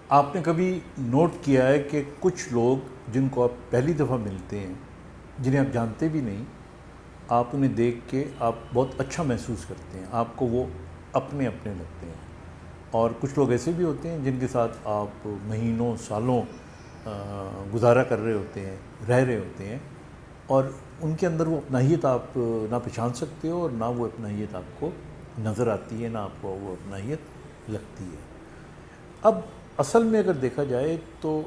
آپ نے کبھی نوٹ کیا ہے کہ کچھ لوگ جن کو آپ پہلی دفعہ ملتے ہیں، جنہیں آپ جانتے بھی نہیں، آپ انہیں دیکھ کے آپ بہت اچھا محسوس کرتے ہیں، آپ کو وہ اپنے اپنے لگتے ہیں؟ اور کچھ لوگ ایسے بھی ہوتے ہیں جن کے ساتھ آپ مہینوں سالوں گزارا کر رہے ہوتے ہیں، رہ رہے ہوتے ہیں، اور ان کے اندر وہ اپنائیت آپ نہ پہچان سکتے ہو، اور نہ وہ اپنائیت آپ کو نظر آتی ہے، نہ آپ کو وہ اپنائیت لگتی ہے۔ اب اصل میں اگر دیکھا جائے تو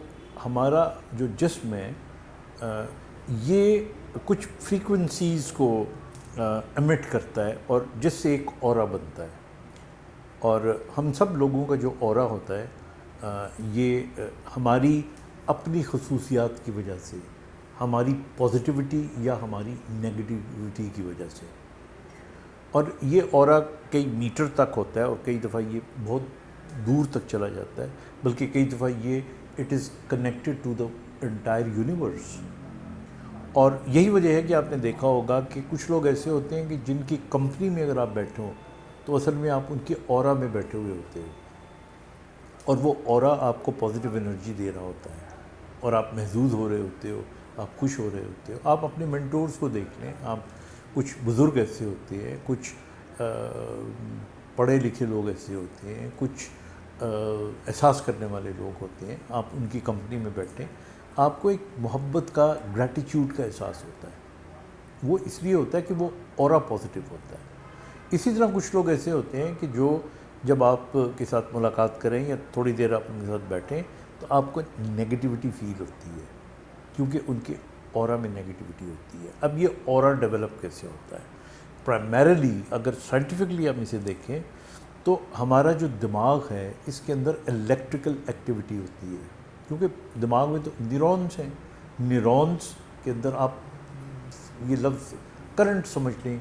ہمارا جو جسم ہے یہ کچھ فریکوینسیز کو ایمٹ کرتا ہے، اور جس سے ایک اورا بنتا ہے، اور ہم سب لوگوں کا جو اورا ہوتا ہے یہ ہماری اپنی خصوصیات کی وجہ سے، ہماری پازیٹیوٹی یا ہماری نیگیٹیوٹی کی وجہ سے، اور یہ اورا کئی میٹر تک ہوتا ہے، اور کئی دفعہ یہ بہت دور تک چلا جاتا ہے، بلکہ کئی دفعہ یہ it is connected to the entire universe. اور یہی وجہ ہے کہ آپ نے دیکھا ہوگا کہ کچھ لوگ ایسے ہوتے ہیں کہ جن کی کمپنی میں اگر آپ بیٹھے ہوں تو اصل میں آپ ان کے اورا میں بیٹھے ہوئے ہوتے ہو، اور وہ اورا آپ کو پازیٹیو انرجی دے رہا ہوتا ہے، اور آپ محظوظ ہو رہے ہوتے ہو، آپ خوش ہو رہے ہوتے ہو۔ آپ اپنے مینٹورز کو دیکھ لیں، آپ کچھ بزرگ ایسے ہوتے ہیں، کچھ پڑھے لکھے لوگ ایسے ہوتے ہیں، کچھ احساس کرنے والے لوگ ہوتے ہیں، آپ ان کی کمپنی میں بیٹھیں، آپ کو ایک محبت کا، گریٹیٹیوڈ کا احساس ہوتا ہے۔ وہ اس لیے ہوتا ہے کہ وہ اورا پازیٹیو ہوتا ہے۔ اسی طرح کچھ لوگ ایسے ہوتے ہیں کہ جو جب آپ کے ساتھ ملاقات کریں یا تھوڑی دیر آپ ان کے ساتھ بیٹھیں تو آپ کو نگیٹیوٹی فیل ہوتی ہے، کیونکہ ان کے اورا میں نگیٹیوٹی ہوتی ہے۔ اب یہ اورا ڈیولپ کیسے ہوتا ہے؟ پرائمریلی اگر سائنٹیفکلی ہم اسے دیکھیں تو ہمارا جو دماغ ہے اس کے اندر الیکٹریکل ایکٹیویٹی ہوتی ہے، کیونکہ دماغ میں تو نیورونز ہیں، نیورونز کے اندر آپ یہ لفظ کرنٹ سمجھ لیں،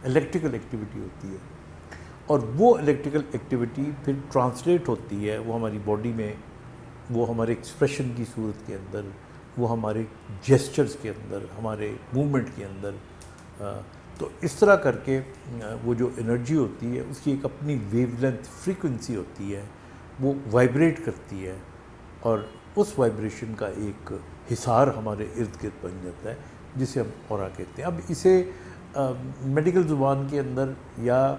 الیکٹریکل ایکٹیویٹی ہوتی ہے، اور وہ الیکٹریکل ایکٹیویٹی پھر ٹرانسلیٹ ہوتی ہے، وہ ہماری باڈی میں، وہ ہمارے ایکسپریشن کی صورت کے اندر، وہ ہمارے جیسچرز کے اندر، ہمارے موومنٹ کے اندر۔ تو اس طرح کر کے وہ جو انرجی ہوتی ہے اس کی ایک اپنی ویو لینتھ فریکوینسی ہوتی ہے، وہ وائبریٹ کرتی ہے، اور اس وائبریشن کا ایک حصار ہمارے ارد گرد بن جاتا ہے، جسے ہم اورا کہتے ہیں۔ اب اسے میڈیکل زبان کے اندر یا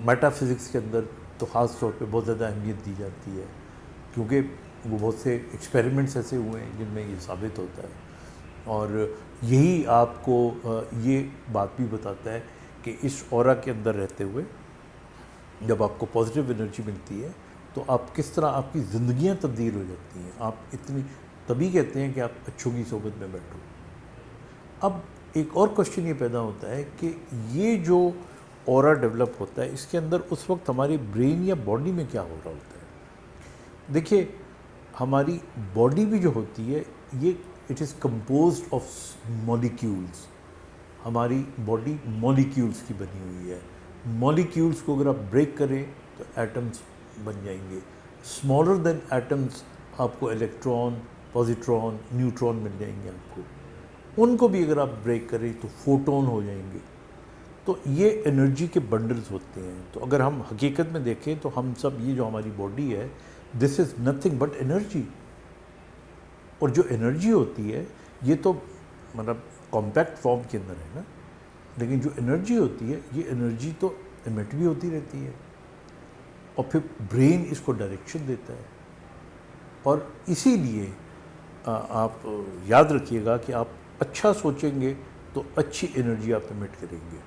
میٹا فزکس کے اندر تو خاص طور پہ بہت زیادہ اہمیت دی جاتی ہے، کیونکہ وہ بہت سے ایکسپیریمنٹس ایسے ہوئے ہیں جن میں یہ ثابت ہوتا ہے، اور یہی آپ کو یہ بات بھی بتاتا ہے کہ اس اورا کے اندر رہتے ہوئے جب آپ کو پازیٹیو انرجی ملتی ہے تو آپ کس طرح آپ کی زندگیاں تبدیل ہو جاتی ہیں۔ آپ اتنی، تبھی کہتے ہیں کہ آپ اچھوں کی صحبت میں بیٹھو۔ اب ایک اور کوشچن یہ پیدا ہوتا ہے کہ یہ جو اورا ڈیولپ ہوتا ہے اس کے اندر اس وقت ہماری برین یا باڈی میں کیا ہو رہا ہوتا ہے؟ دیکھیے، ہماری باڈی بھی جو ہوتی ہے یہ اٹ از کمپوزڈ آف مولیکیولز۔ ہماری باڈی مولیکیولز کی بنی ہوئی ہے۔ مولیکیولز کو اگر آپ بریک کریں تو ایٹمز بن جائیں گے۔ اسمالر دین ایٹمز آپ کو الیکٹران، پازیٹران، نیوٹران مل جائیں گے آپ کو۔ ان کو بھی اگر آپ بریک کریں تو فوٹون ہو جائیں گے۔ تو یہ انرجی کے بنڈلز ہوتے ہیں۔ تو اگر ہم حقیقت میں دیکھیں تو ہم سب، یہ جو ہماری باڈی ہے، دس از نتھنگ بٹ انرجی۔ اور جو انرجی ہوتی ہے یہ تو مطلب کمپیکٹ فارم کے اندر ہے نا، لیکن جو انرجی ہوتی ہے یہ انرجی تو ایمٹ بھی ہوتی رہتی ہے، اور پھر برین اس کو ڈائریکشن دیتا ہے۔ اور اسی لیے آپ یاد رکھیے گا کہ آپ اچھا سوچیں گے تو اچھی انرجی آپ ایمٹ کریں گے،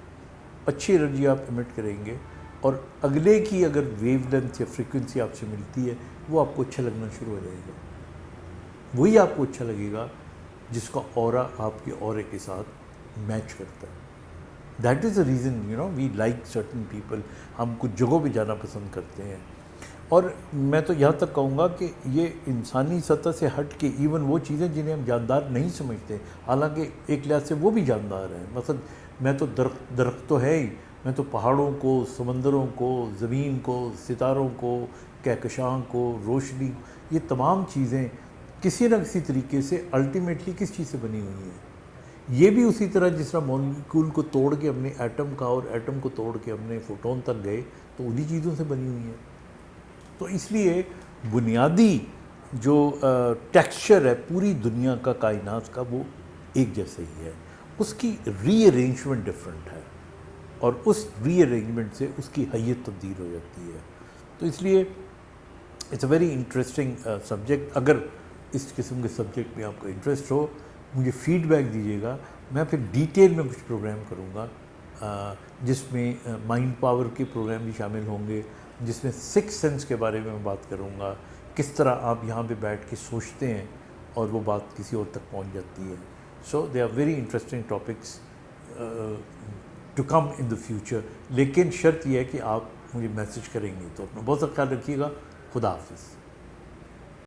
اچھی انرجی آپ ایمٹ کریں گے، اور اگلے کی اگر ویو لینتھ یا فریکوینسی آپ سے ملتی ہے وہ آپ کو اچھا لگنا شروع ہو جائے گا۔ وہی آپ کو اچھا لگے گا جس کا اورا آپ کے اورے کے ساتھ میچ کرتا ہے۔ That is the reason we like certain people. ہم کچھ جگہوں پہ جانا پسند کرتے ہیں، اور میں تو یہاں تک کہوں گا کہ یہ انسانی سطح سے ہٹ کے ایون وہ چیزیں جنہیں ہم جاندار نہیں سمجھتے، حالانکہ ایک لحاظ سے وہ بھی جاندار ہیں۔ مثلا میں تو درخت تو ہے ہی، میں تو پہاڑوں کو، سمندروں کو، زمین کو، ستاروں کو، کہکشاں کو، روشنی، یہ تمام چیزیں کسی نہ کسی طریقے سے الٹیمیٹلی کس چیز سے بنی ہوئی ہیں؟ یہ بھی اسی طرح جس طرح مالیکول کو توڑ کے ہم نے ایٹم کا، اور ایٹم کو توڑ کے ہم نے فوٹون تک گئے، تو انہی چیزوں سے بنی ہوئی ہیں۔ تو اس لیے بنیادی جو ٹیکسچر ہے پوری دنیا کا کائنات کا وہ ایک جیسے ہی ہے، اس کی ری ارینجمنٹ ڈفرینٹ ہے، اور اس ری ارینجمنٹ سے اس کی حیت تبدیل ہو جاتی ہے. تو اس لیے it's a very interesting subject. اگر اس قسم کے سبجیکٹ میں آپ کو انٹرسٹ ہو مجھے فیڈ بیک دیجیے گا، میں پھر ڈیٹیل میں کچھ پروگرام کروں گا جس میں مائنڈ پاور کے پروگرام بھی شامل ہوں گے، جس میں سکس سینس کے بارے میں بات کروں گا، کس طرح آپ یہاں پہ بیٹھ کے سوچتے ہیں اور وہ بات کسی اور تک پہنچ جاتی ہے. So they are very interesting topics to come in the future. لیکن شرط یہ ہے کہ آپ مجھے میسج کریں گے. تو اپنا بہت سا خیال رکھیے گا. خدا حافظ.